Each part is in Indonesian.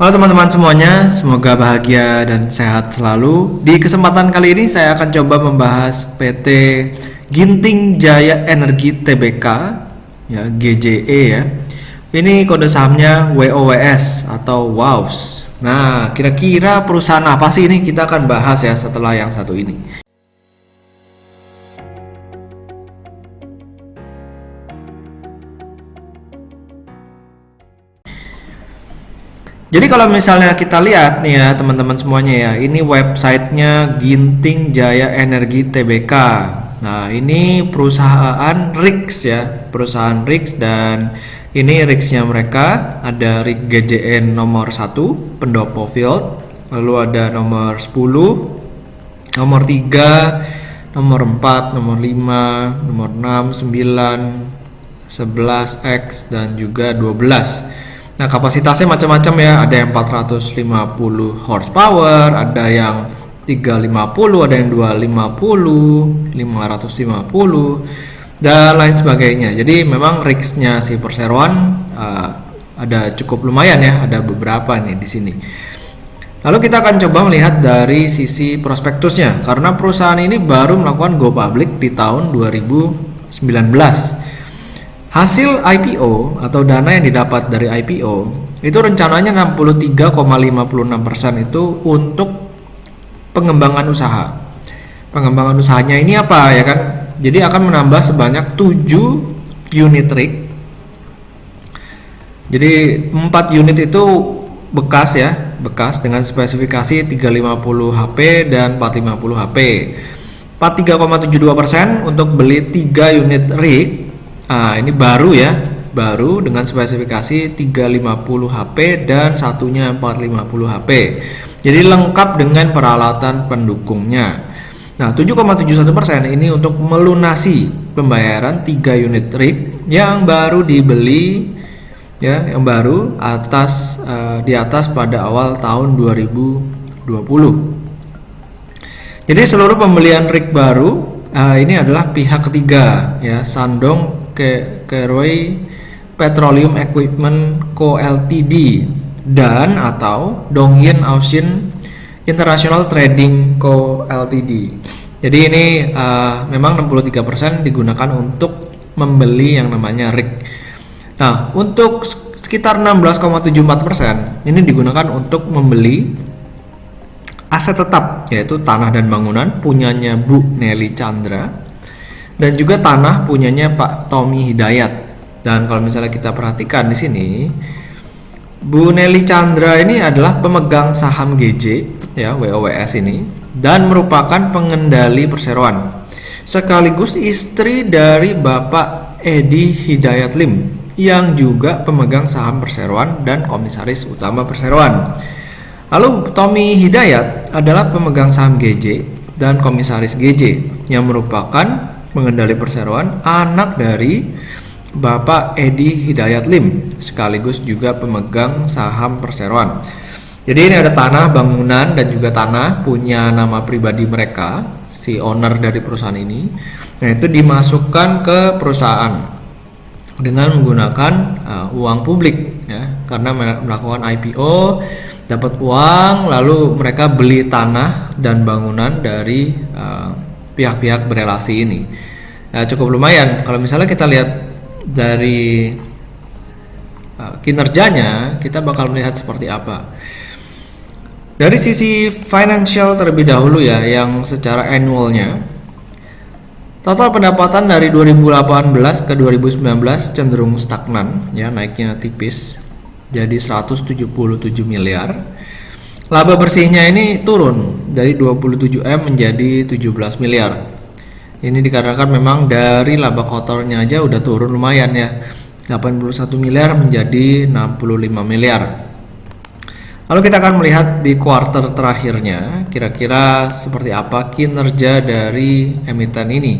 Halo teman-teman semuanya, semoga bahagia dan sehat selalu. Di kesempatan kali ini saya akan coba membahas PT Ginting Jaya Energi Tbk, ya GJE ya. Ini kode sahamnya WOWS atau WOWS. Nah, kira-kira perusahaan apa sih ini? Kita akan bahas ya setelah yang satu ini. Jadi kalau misalnya kita lihat nih ya teman-teman semuanya ya, ini websitenya Ginting Jaya Energi Tbk. Nah ini perusahaan RIX ya, perusahaan RIX, dan ini RIX-nya mereka ada RIX GJN nomor 1 Pendopo Field, lalu ada nomor 10, nomor 3, nomor 4, nomor 5, nomor 6, 9, 11X dan juga 12. Nah kapasitasnya macam-macam ya, ada yang 450 horsepower, ada yang 350, ada yang 250, 550 dan lain sebagainya. Jadi memang RIX-nya si perseroan ada cukup lumayan ya, ada beberapa nih di sini. Lalu kita akan coba melihat dari sisi prospektusnya, karena perusahaan ini baru melakukan go public di tahun 2019. Hasil IPO atau dana yang didapat dari IPO itu rencananya 63,56% itu untuk pengembangan usaha. Pengembangan usahanya ini apa ya kan? Jadi akan menambah sebanyak 7 unit rig. Jadi 4 unit itu bekas ya, bekas dengan spesifikasi 350 HP dan 450 HP. 43,72% untuk beli 3 unit rig. Nah, ini baru ya, baru dengan spesifikasi 350 HP dan satunya 450 HP. Jadi lengkap dengan peralatan pendukungnya. Nah, 7,71% ini untuk melunasi pembayaran 3 unit rig yang baru dibeli ya, yang baru di atas pada awal tahun 2020. Jadi seluruh pembelian rig baru ini adalah pihak ketiga ya, Shandong Keroy Petroleum Equipment Co Ltd dan atau Dongyin Ocean International Trading Co Ltd. Jadi ini memang 63% digunakan untuk membeli yang namanya rig. Nah, untuk sekitar 16,74% ini digunakan untuk membeli aset tetap, yaitu tanah dan bangunan punyanya Bu Nelly Chandra dan juga tanah punyanya Pak Tommy Hidayat. Dan kalau misalnya kita perhatikan di sini, Bu Nelly Chandra ini adalah pemegang saham GJ ya, WOWS ini, dan merupakan pengendali perseroan sekaligus istri dari Bapak Edi Hidayat Lim yang juga pemegang saham perseroan dan komisaris utama perseroan. Lalu Tommy Hidayat adalah pemegang saham GJ dan komisaris GJ yang merupakan pengendali perseroan, anak dari Bapak Edi Hidayat Lim sekaligus juga pemegang saham perseroan. Jadi ini ada tanah, bangunan dan juga tanah punya nama pribadi mereka, si owner dari perusahaan ini. Nah itu dimasukkan ke perusahaan dengan menggunakan uang publik ya, karena melakukan IPO dapat uang, lalu mereka beli tanah dan bangunan dari pihak-pihak berelasi ini. Ya, cukup lumayan. Kalau misalnya kita lihat dari kinerjanya, kita bakal melihat seperti apa. Dari sisi financial terlebih dahulu ya, yang secara annualnya, total pendapatan dari 2018 ke 2019 cenderung stagnan ya, naiknya tipis jadi 177 miliar. Laba bersihnya ini turun dari 27M menjadi 17 miliar. Ini dikarenakan memang dari laba kotornya aja udah turun lumayan ya, 81 miliar menjadi 65 miliar. Lalu kita akan melihat di kuartal terakhirnya kira-kira seperti apa kinerja dari emiten ini.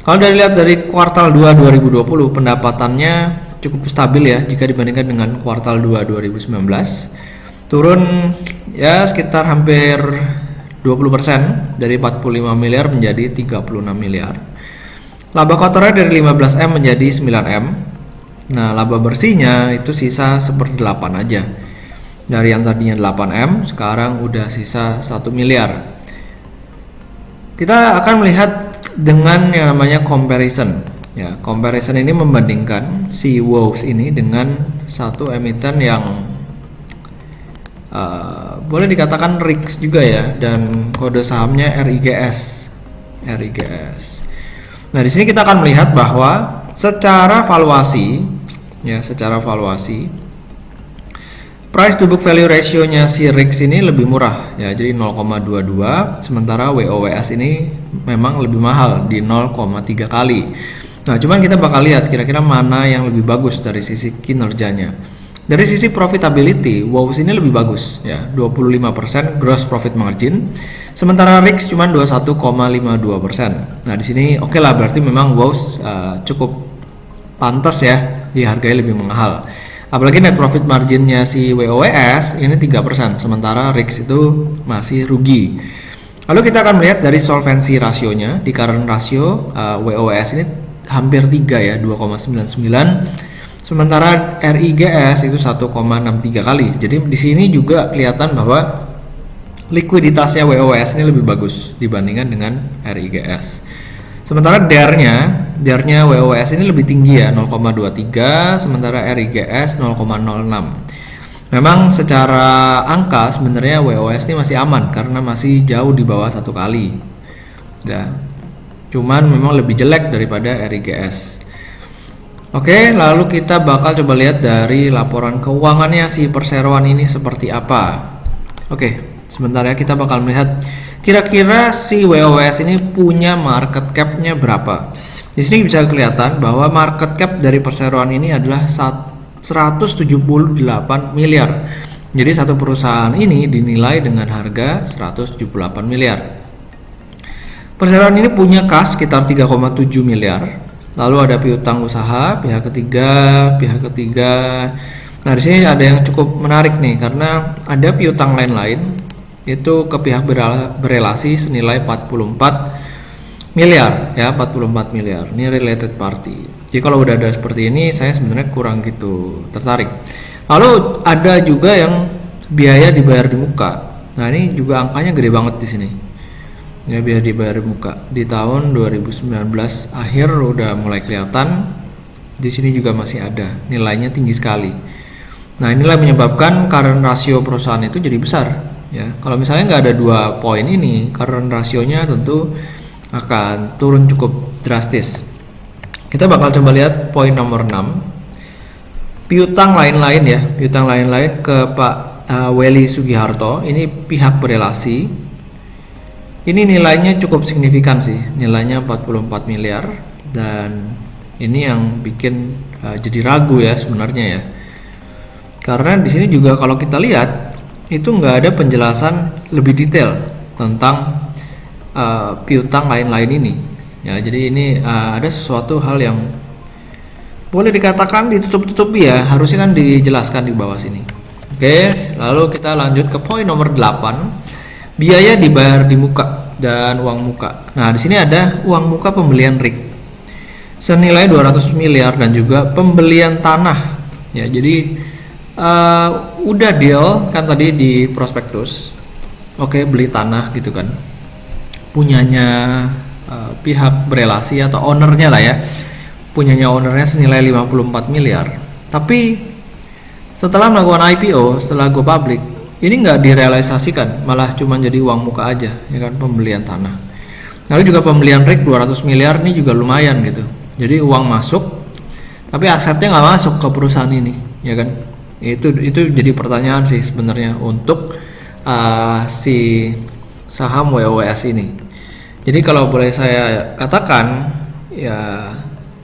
Kalau dilihat dari kuartal 2 2020 pendapatannya cukup stabil ya jika dibandingkan dengan kuartal 2 2019. Turun ya sekitar hampir 20% dari 45 miliar menjadi 36 miliar. Laba kotornya dari 15M menjadi 9M. Nah, laba bersihnya itu sisa 1/8 aja. Dari yang tadinya 8M, sekarang udah sisa 1 miliar. Kita akan melihat dengan yang namanya comparison. Ya, comparison ini membandingkan si WOWS ini dengan satu emiten yang boleh dikatakan RIGS juga ya, dan kode sahamnya RIGS. Nah, di sini kita akan melihat bahwa secara valuasi, price to book value ratio-nya si RIGS ini lebih murah ya, jadi 0,22, sementara WOWS ini memang lebih mahal di 0,3 kali. Nah, cuman kita bakal lihat kira-kira mana yang lebih bagus dari sisi kinerjanya. Dari sisi profitability, WOWS ini lebih bagus ya, 25% gross profit margin, sementara RIGS cuma 21,52%. Nah, di sini oke lah, berarti memang WOWS cukup pantas ya dihargai lebih mahal. Apalagi net profit marginnya si WOWS ini 3%, sementara RIGS itu masih rugi. Lalu kita akan melihat dari solvency rasionya. Di current ratio WOWS ini hampir 3 ya, 2,99, sementara RIGS itu 1,63 kali. Jadi di sini juga kelihatan bahwa likuiditasnya WOWS ini lebih bagus dibandingkan dengan RIGS. Sementara DER-nya WOWS ini lebih tinggi ya, 0,23, sementara RIGS 0,06. Memang secara angka sebenarnya WOWS ini masih aman karena masih jauh di bawah 1 kali. Ya. Cuman memang lebih jelek daripada RIGS. Oke, lalu kita bakal coba lihat dari laporan keuangannya si perseroan ini seperti apa. Oke, sebentar ya, kita bakal melihat kira-kira si WOWS ini punya market cap-nya berapa. Di sini bisa kelihatan bahwa market cap dari perseroan ini adalah 178 miliar. Jadi satu perusahaan ini dinilai dengan harga 178 miliar. Perseroan ini punya kas sekitar 3,7 miliar. Lalu ada piutang usaha, pihak ketiga. Nah, di sini ada yang cukup menarik nih, karena ada piutang lain-lain itu ke pihak berelasi senilai 44 miliar ya, 44 miliar. Ini related party. Jadi kalau udah ada seperti ini, saya sebenarnya kurang gitu tertarik. Lalu ada juga yang biaya dibayar di muka. Nah, ini juga angkanya gede banget di sini. Ya, biaya dibayar di muka di tahun 2019 akhir udah mulai kelihatan. Di sini juga masih ada, nilainya tinggi sekali. Nah, inilah menyebabkan current ratio perusahaan itu jadi besar ya. Kalau misalnya nggak ada 2 poin ini, current rasionya tentu akan turun cukup drastis. Kita bakal coba lihat poin nomor 6, piutang lain-lain ya, piutang lain-lain ke Pak Welly Sugiharto. Ini pihak berelasi. Ini nilainya cukup signifikan sih, nilainya 44 miliar, dan ini yang bikin jadi ragu ya sebenarnya ya. Karena di sini juga kalau kita lihat itu nggak ada penjelasan lebih detail tentang piutang lain-lain ini. Ya, jadi ini ada sesuatu hal yang boleh dikatakan ditutup-tutupi ya, harusnya kan dijelaskan di bawah sini. Oke, lalu kita lanjut ke poin nomor 8. Biaya dibayar di muka dan uang muka. Nah, di sini ada uang muka pembelian RIG senilai 200 miliar dan juga pembelian tanah. Ya, jadi udah deal kan tadi di prospektus. Oke, beli tanah gitu kan. Punyanya pihak berelasi atau ownernya lah ya. Punyanya ownernya senilai 54 miliar. Tapi setelah melakukan IPO, setelah go public, ini nggak direalisasikan, malah cuma jadi uang muka aja, ya kan, pembelian tanah. Lalu juga pembelian RIG 200 miliar ini juga lumayan gitu. Jadi uang masuk, tapi asetnya nggak masuk ke perusahaan ini, ya kan? Itu jadi pertanyaan sih sebenarnya untuk si saham WOWS ini. Jadi kalau boleh saya katakan, ya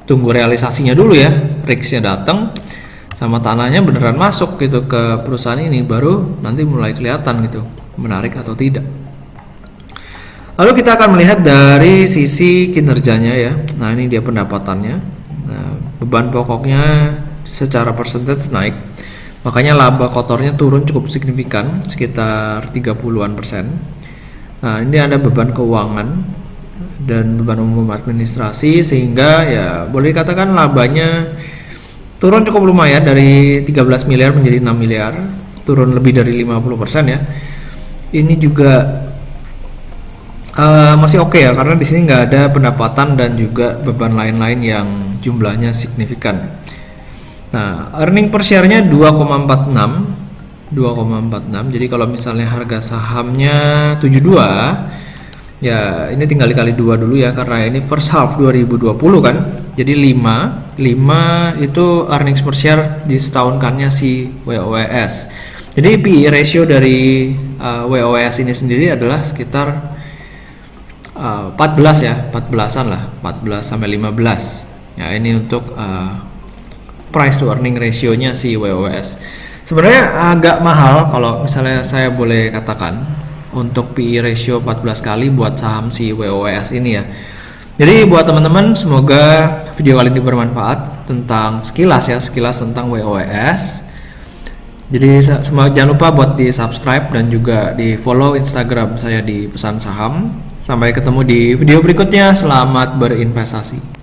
tunggu realisasinya dulu ya, RIGS-nya datang. Sama tanahnya beneran masuk gitu ke perusahaan ini, baru nanti mulai kelihatan gitu menarik atau tidak. Lalu kita akan melihat dari sisi kinerjanya ya. Nah, ini dia pendapatannya. Nah, beban pokoknya secara persentage naik, makanya laba kotornya turun cukup signifikan, sekitar 30-an%. Nah, ini ada beban keuangan dan beban umum administrasi, sehingga ya boleh dikatakan labanya turun cukup lumayan dari 13 miliar menjadi 6 miliar, turun lebih dari 50% ya. Ini juga masih oke ya, karena di sini nggak ada pendapatan dan juga beban lain-lain yang jumlahnya signifikan. Nah, earning per share-nya 2,46. Jadi kalau misalnya harga sahamnya 72, ya ini tinggal dikali 2 dulu ya, karena ini first half 2020 kan. Jadi 5 itu earnings per share di setahunkannya si WOWS. Jadi PE ratio dari WOWS ini sendiri adalah sekitar 14 ya, 14-an lah, 14 sampai 15. Ya, ini untuk price to earning ratio-nya si WOWS. Sebenarnya agak mahal kalau misalnya saya boleh katakan untuk PE ratio 14 kali buat saham si WOWS ini ya. Jadi buat teman-teman, semoga video kali ini bermanfaat tentang sekilas tentang WOWS. Jadi jangan lupa buat di subscribe dan juga di follow Instagram saya di Pesan Saham. Sampai ketemu di video berikutnya. Selamat berinvestasi.